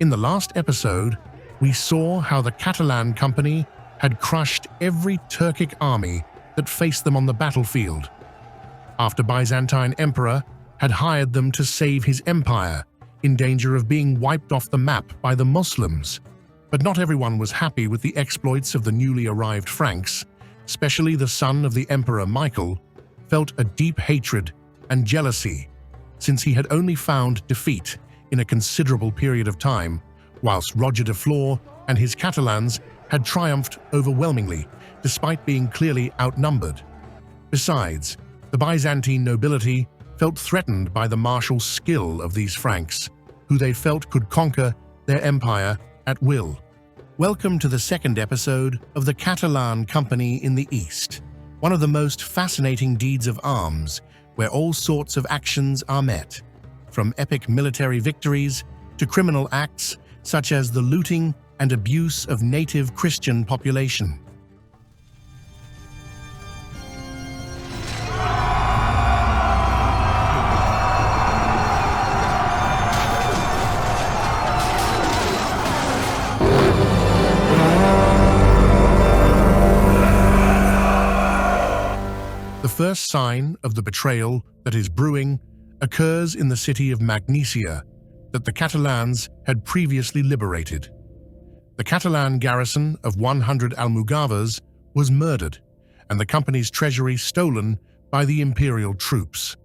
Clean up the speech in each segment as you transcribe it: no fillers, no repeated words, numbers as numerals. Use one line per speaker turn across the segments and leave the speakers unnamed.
In the last episode, we saw how the Catalan Company had crushed every Turkic army that faced them on the battlefield, after Byzantine emperor had hired them to save his empire, in danger of being wiped off the map by the Muslims. But not everyone was happy with the exploits of the newly arrived Franks, especially the son of the Emperor Michael, felt a deep hatred and jealousy, since he had only found defeat in a considerable period of time, whilst Roger de Flor and his Catalans had triumphed overwhelmingly, despite being clearly outnumbered. Besides, the Byzantine nobility felt threatened by the martial skill of these Franks, who they felt could conquer their empire at will. Welcome to the second episode of the Catalan Company in the East, one of the most fascinating deeds of arms, where all sorts of actions are met, from epic military victories to criminal acts such as the looting and abuse of native Christian population. The first sign of the betrayal that is brewing occurs in the city of Magnesia that the Catalans had previously liberated. The Catalan garrison of 100 Almogavers was murdered, and the company's treasury stolen by the imperial troops.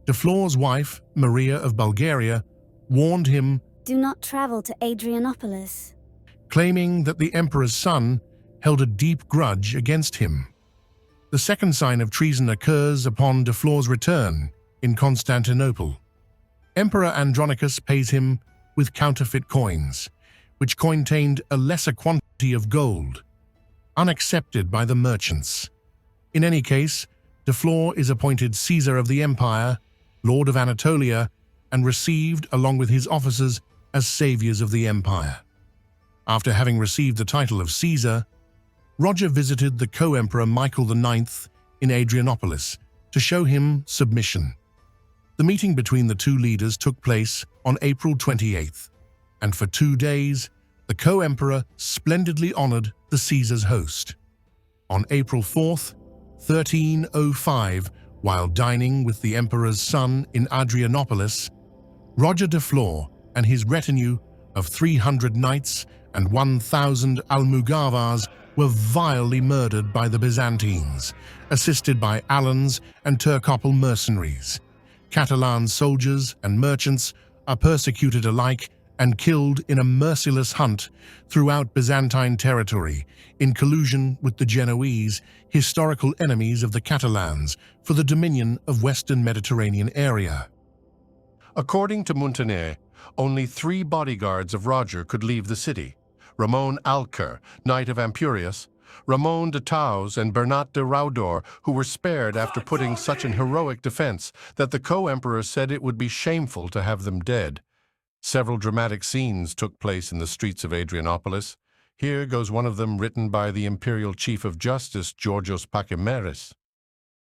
De Flor's wife, Maria of Bulgaria, warned him,
"Do not travel to Adrianopolis,"
claiming that the emperor's son held a deep grudge against him. The second sign of treason occurs upon de Flor's return in Constantinople. Emperor Andronicus pays him with counterfeit coins, which contained a lesser quantity of gold, unaccepted by the merchants. In any case, de Flor is appointed Caesar of the empire, Lord of Anatolia, and received, along with his officers, as saviors of the empire. After having received the title of Caesar, Roger visited the co-emperor Michael IX in Adrianopolis to show him submission. The meeting between the two leaders took place on April 28th, and for 2 days, the co-emperor splendidly honored the Caesar's host. On April 4th, 1305, while dining with the emperor's son in Adrianopolis, Roger de Flor and his retinue of 300 knights and 1,000 Almogavars were vilely murdered by the Byzantines, assisted by Alans and Turkople mercenaries. Catalan soldiers and merchants are persecuted alike and killed in a merciless hunt throughout Byzantine territory, in collusion with the Genoese, historical enemies of the Catalans, for the dominion of Western Mediterranean area. According to Muntaner, only 3 bodyguards of Roger could leave the city: Ramon Alker, Knight of Ampurias, Ramon de Taus, and Bernat de Raudor, who were spared after putting such an heroic defense that the co-emperor said it would be shameful to have them dead. Several dramatic scenes took place in the streets of Adrianopolis. Here goes one of them, written by the imperial chief of justice, Georgios Pachimeris.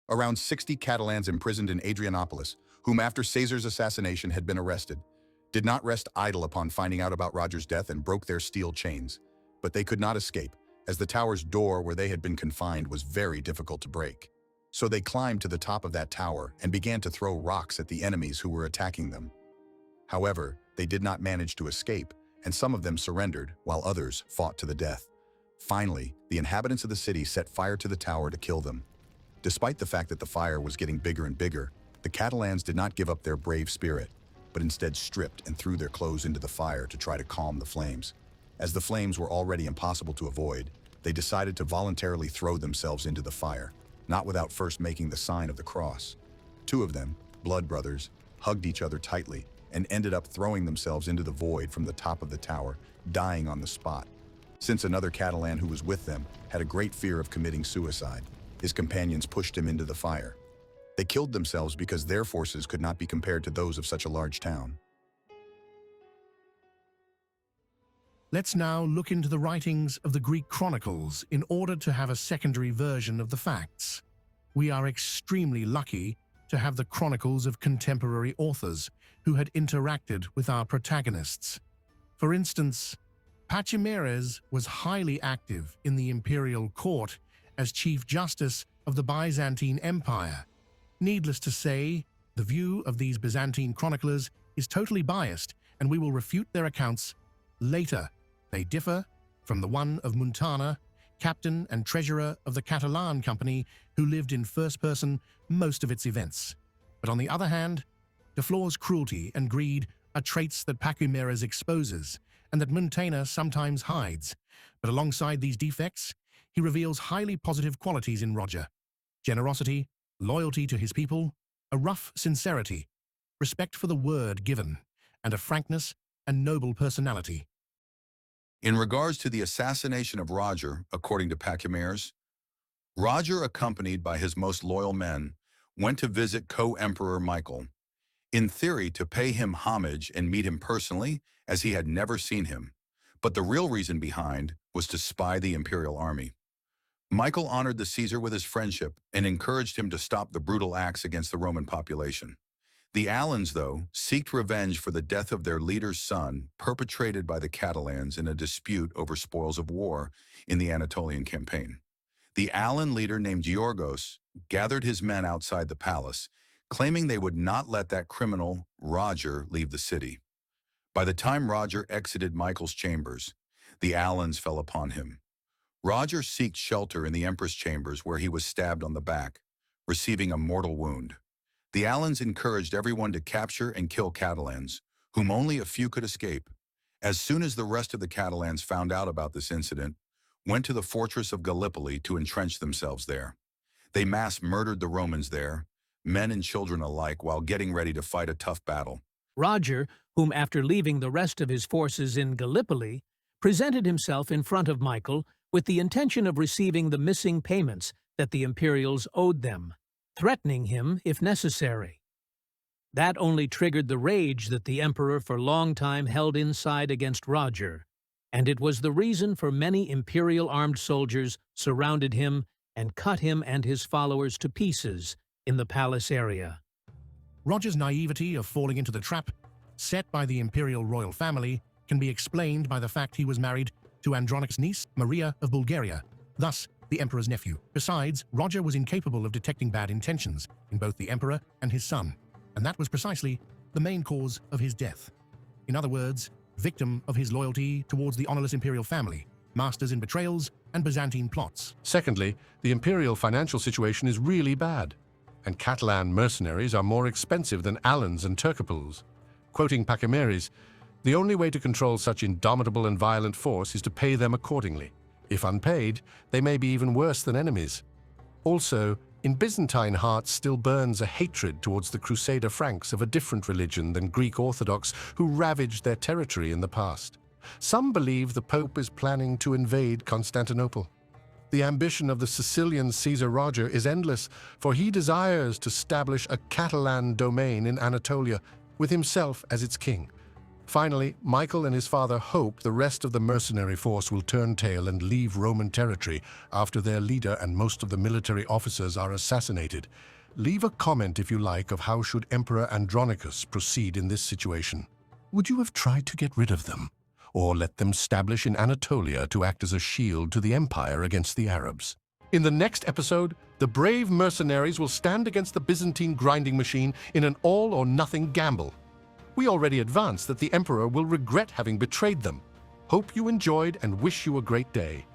Around 60 Catalans imprisoned in Adrianopolis, whom after Caesar's assassination had been arrested, did not rest idle upon finding out about Roger's death and broke their steel chains. But they could not escape, as the tower's door where they had been confined was very difficult to break. So they climbed to the top of that tower and began to throw rocks at the enemies who were attacking them. However, they did not manage to escape, and some of them surrendered, while others fought to the death. Finally, the inhabitants of the city set fire to the tower to kill them. Despite the fact that the fire was getting bigger and bigger, the Catalans did not give up their brave spirit, but instead stripped and threw their clothes into the fire to try to calm the flames. As the flames were already impossible to avoid, they decided to voluntarily throw themselves into the fire, not without first making the sign of the cross. 2 of them, blood brothers, hugged each other tightly and ended up throwing themselves into the void from the top of the tower, dying on the spot. Since another Catalan who was with them had a great fear of committing suicide, his companions pushed him into the fire. They killed themselves because their forces could not be compared to those of such a large town.
Let's now look into the writings of the Greek chronicles in order to have a secondary version of the facts. We are extremely lucky to have the chronicles of contemporary authors who had interacted with our protagonists. For instance, Pachymeres was highly active in the imperial court as Chief Justice of the Byzantine Empire. Needless to say, the view of these Byzantine chroniclers is totally biased, and we will refute their accounts later. They differ from the one of Muntaner, captain and treasurer of the Catalan Company, who lived in first person most of its events. But on the other hand, Deflor's cruelty and greed are traits that Pachymeres exposes, and that Muntaner sometimes hides. But alongside these defects, he reveals highly positive qualities in Roger: generosity, loyalty to his people, a rough sincerity, respect for the word given, and a frankness and noble personality.
In regards to the assassination of Roger, according to Pachymeres, Roger, accompanied by his most loyal men, went to visit co-emperor Michael, in theory to pay him homage and meet him personally, as he had never seen him. But the real reason behind was to spy the imperial army. Michael honored the Caesar with his friendship and encouraged him to stop the brutal acts against the Roman population. The Alans, though, sought revenge for the death of their leader's son, perpetrated by the Catalans in a dispute over spoils of war in the Anatolian campaign. The Alan leader named Giorgos gathered his men outside the palace, claiming they would not let that criminal, Roger, leave the city. By the time Roger exited Michael's chambers, the Alans fell upon him. Roger sought shelter in the Empress' chambers, where he was stabbed on the back, receiving a mortal wound. The Alans encouraged everyone to capture and kill Catalans, whom only a few could escape. As soon as the rest of the Catalans found out about this incident, went to the fortress of Gallipoli to entrench themselves there. They mass murdered the Romans there, men and children alike, while getting ready to fight a tough battle.
Roger, whom after leaving the rest of his forces in Gallipoli, presented himself in front of Michael with the intention of receiving the missing payments that the Imperials owed them, threatening him if necessary. That only triggered the rage that the Emperor for long time held inside against Roger, and it was the reason for many Imperial armed soldiers surrounded him and cut him and his followers to pieces in the palace area.
Roger's naivety of falling into the trap set by the imperial royal family can be explained by the fact he was married to Andronicus' niece, Maria of Bulgaria, thus the emperor's nephew. Besides, Roger was incapable of detecting bad intentions in both the emperor and his son, and that was precisely the main cause of his death. In other words, victim of his loyalty towards the honorless imperial family, masters in betrayals and Byzantine plots.
Secondly, the imperial financial situation is really bad, and Catalan mercenaries are more expensive than Alans and Turcopoles. Quoting Pachymeres, the only way to control such indomitable and violent force is to pay them accordingly. If unpaid, they may be even worse than enemies. Also, in Byzantine hearts still burns a hatred towards the Crusader Franks of a different religion than Greek Orthodox who ravaged their territory in the past. Some believe the Pope is planning to invade Constantinople. The ambition of the Sicilian Cesar Roger is endless, for he desires to establish a Catalan domain in Anatolia, with himself as its king. Finally, Michael and his father hope the rest of the mercenary force will turn tail and leave Roman territory after their leader and most of the military officers are assassinated. Leave a comment, if you like, of how should Emperor Andronicus proceed in this situation. Would you have tried to get rid of them, or let them establish in Anatolia to act as a shield to the empire against the Arabs? In the next episode, the brave mercenaries will stand against the Byzantine grinding machine in an all-or-nothing gamble. We already advanced that the emperor will regret having betrayed them. Hope you enjoyed and wish you a great day.